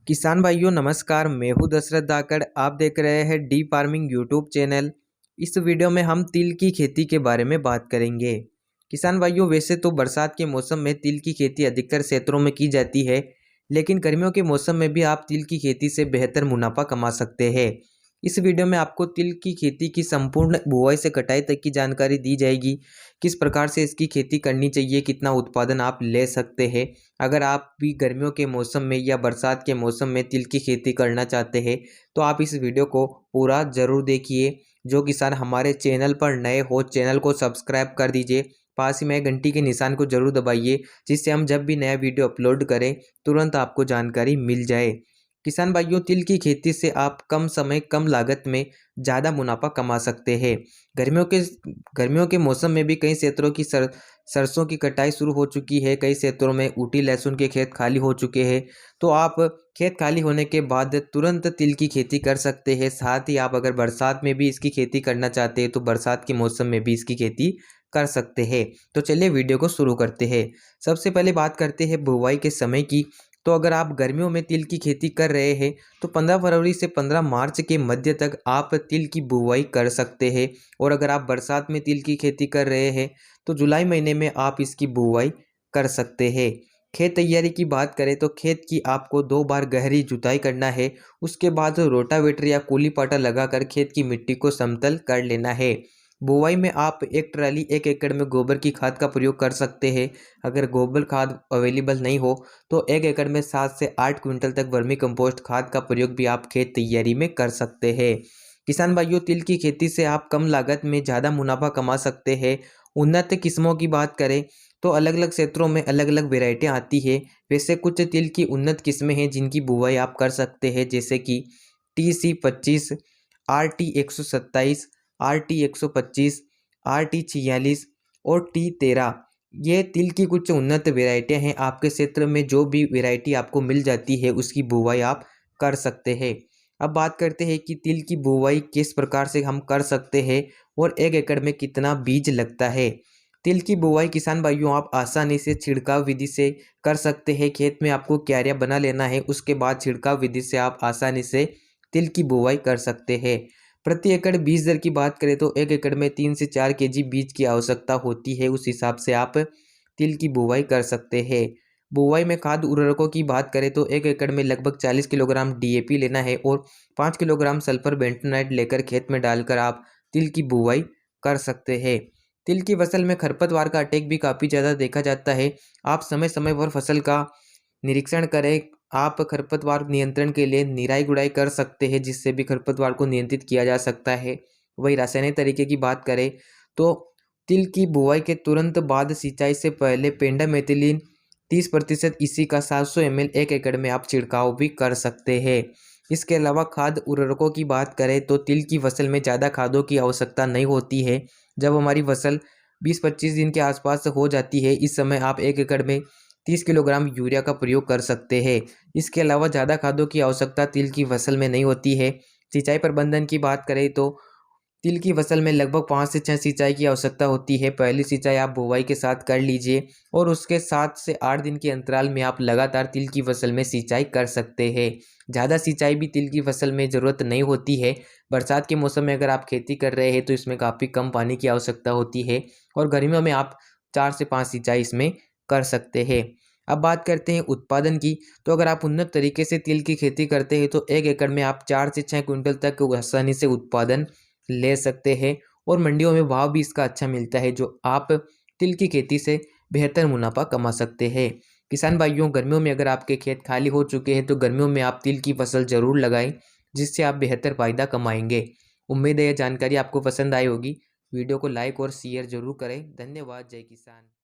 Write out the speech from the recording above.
किसान भाइयों नमस्कार। मैं हूं दशरथ धाकड़। आप देख रहे हैं डी फार्मिंग यूट्यूब चैनल। इस वीडियो में हम तिल की खेती के बारे में बात करेंगे। किसान भाइयों, वैसे तो बरसात के मौसम में तिल की खेती अधिकतर क्षेत्रों में की जाती है, लेकिन गर्मियों के मौसम में भी आप तिल की खेती से बेहतर मुनाफा कमा सकते हैं। इस वीडियो में आपको तिल की खेती की संपूर्ण बुआई से कटाई तक की जानकारी दी जाएगी। किस प्रकार से इसकी खेती करनी चाहिए, कितना उत्पादन आप ले सकते हैं। अगर आप भी गर्मियों के मौसम में या बरसात के मौसम में तिल की खेती करना चाहते हैं तो आप इस वीडियो को पूरा ज़रूर देखिए। जो किसान हमारे चैनल पर नए हो, चैनल को सब्सक्राइब कर दीजिए। पास ही में घंटी के निशान को जरूर दबाइए, जिससे हम जब भी नया वीडियो अपलोड करें तुरंत आपको जानकारी मिल जाए। किसान भाइयों, तिल की खेती से आप कम समय कम लागत में ज़्यादा मुनाफा कमा सकते हैं। गर्मियों के मौसम में भी कई क्षेत्रों की सरसों की कटाई शुरू हो चुकी है। कई क्षेत्रों में ऊटी लहसुन के खेत खाली हो चुके हैं। तो आप खेत खाली होने के बाद तुरंत तिल की खेती कर सकते हैं। साथ ही आप अगर बरसात में भी इसकी खेती करना चाहते हैं तो बरसात के मौसम में भी इसकी खेती कर सकते हैं। तो चलिए वीडियो को शुरू करते हैं। सबसे पहले बात करते हैं बुवाई के समय की। तो अगर आप गर्मियों में तिल की खेती कर रहे हैं तो 15 फरवरी से 15 मार्च के मध्य तक आप तिल की बुवाई कर सकते हैं। और अगर आप बरसात में तिल की खेती कर रहे हैं तो जुलाई महीने में आप इसकी बुवाई कर सकते हैं। खेत तैयारी की बात करें तो खेत की आपको 2 बार गहरी जुताई करना है। उसके बाद रोटावेटर या कूली पाटा लगाकर खेत की मिट्टी को समतल कर लेना है। बुवाई में आप एक ट्राली 1 एकड़ में गोबर की खाद का प्रयोग कर सकते हैं। अगर गोबर खाद अवेलेबल नहीं हो तो 1 एकड़ में 7 से 8 क्विंटल तक वर्मी कंपोस्ट खाद का प्रयोग भी आप खेत तैयारी में कर सकते हैं। किसान भाइयों, तिल की खेती से आप कम लागत में ज़्यादा मुनाफा कमा सकते हैं। उन्नत किस्मों की बात करें तो अलग अलग क्षेत्रों में अलग अलग वेराइटियाँ आती है। वैसे कुछ तिल की उन्नत किस्में हैं जिनकी बुवाई आप कर सकते हैं, जैसे कि TC25, RT127, RT125, RT46 और T13। ये तिल की कुछ उन्नत वेराइटियाँ हैं। आपके क्षेत्र में जो भी वेराइटी आपको मिल जाती है उसकी बुवाई आप कर सकते हैं। अब बात करते हैं कि तिल की बुवाई किस प्रकार से हम कर सकते हैं और 1 एकड़ में कितना बीज लगता है। तिल की बुवाई किसान भाइयों आप आसानी से छिड़काव विधि से कर सकते हैं। खेत में आपको क्यारियाँ बना लेना है, उसके बाद छिड़काव विधि से आप आसानी से तिल की बुवाई कर सकते हैं। प्रति एकड़ बीज दर की बात करें तो 1 एकड़ में 3 से 4 केजी बीज की आवश्यकता होती है। उस हिसाब से आप तिल की बुवाई कर सकते हैं। बुवाई में खाद उर्वरकों की बात करें तो 1 एकड़ में लगभग 40 किलोग्राम DAP लेना है और 5 किलोग्राम सल्फर बेंटोनाइट लेकर खेत में डालकर आप तिल की बुवाई कर सकते हैं। तिल की फसल में खरपतवार का अटैक भी काफ़ी ज़्यादा देखा जाता है। आप समय समय पर फसल का निरीक्षण करें। आप खरपतवार नियंत्रण के लिए निराई गुड़ाई कर सकते हैं, जिससे भी खरपतवार को नियंत्रित किया जा सकता है। वही रासायनिक तरीके की बात करें तो तिल की बुआई के तुरंत बाद सिंचाई से पहले पेंडामेथिलिन 30% इसी का 700 ml 1 एकड़ में आप छिड़काव भी कर सकते हैं। इसके अलावा खाद उर्वरकों की बात करें तो तिल की फसल में ज़्यादा खादों की आवश्यकता नहीं होती है। जब हमारी फसल 20-25 दिन के आसपास हो जाती है, इस समय आप 1 एकड़ में 30 किलोग्राम यूरिया का प्रयोग कर सकते हैं। इसके अलावा ज़्यादा खादों की आवश्यकता तिल की फसल में नहीं होती है। सिंचाई प्रबंधन की बात करें तो तिल की फसल में लगभग 5 से 6 सिंचाई की आवश्यकता होती है। पहली सिंचाई आप बुवाई के साथ कर लीजिए और उसके 7 से 8 दिन के अंतराल में आप लगातार तिल की फसल में सिंचाई कर सकते हैं। ज़्यादा सिंचाई भी तिल की फसल में ज़रूरत नहीं होती है। बरसात के मौसम में अगर आप खेती कर रहे हैं तो इसमें काफ़ी कम पानी की आवश्यकता होती है और गर्मियों में आप 4 से 5 सिंचाई इसमें कर सकते हैं। अब बात करते हैं उत्पादन की। तो अगर आप उन्नत तरीके से तिल की खेती करते हैं तो 1 एकड़ में आप 4 से 6 क्विंटल तक आसानी से उत्पादन ले सकते हैं और मंडियों में भाव भी इसका अच्छा मिलता है, जो आप तिल की खेती से बेहतर मुनाफा कमा सकते हैं। किसान भाइयों, गर्मियों में अगर आपके खेत खाली हो चुके हैं तो गर्मियों में आप तिल की फसल ज़रूर लगाएं, जिससे आप बेहतर फ़ायदा कमाएंगे। उम्मीद है यह जानकारी आपको पसंद आई होगी। वीडियो को लाइक और शेयर ज़रूर करें। धन्यवाद। जय किसान।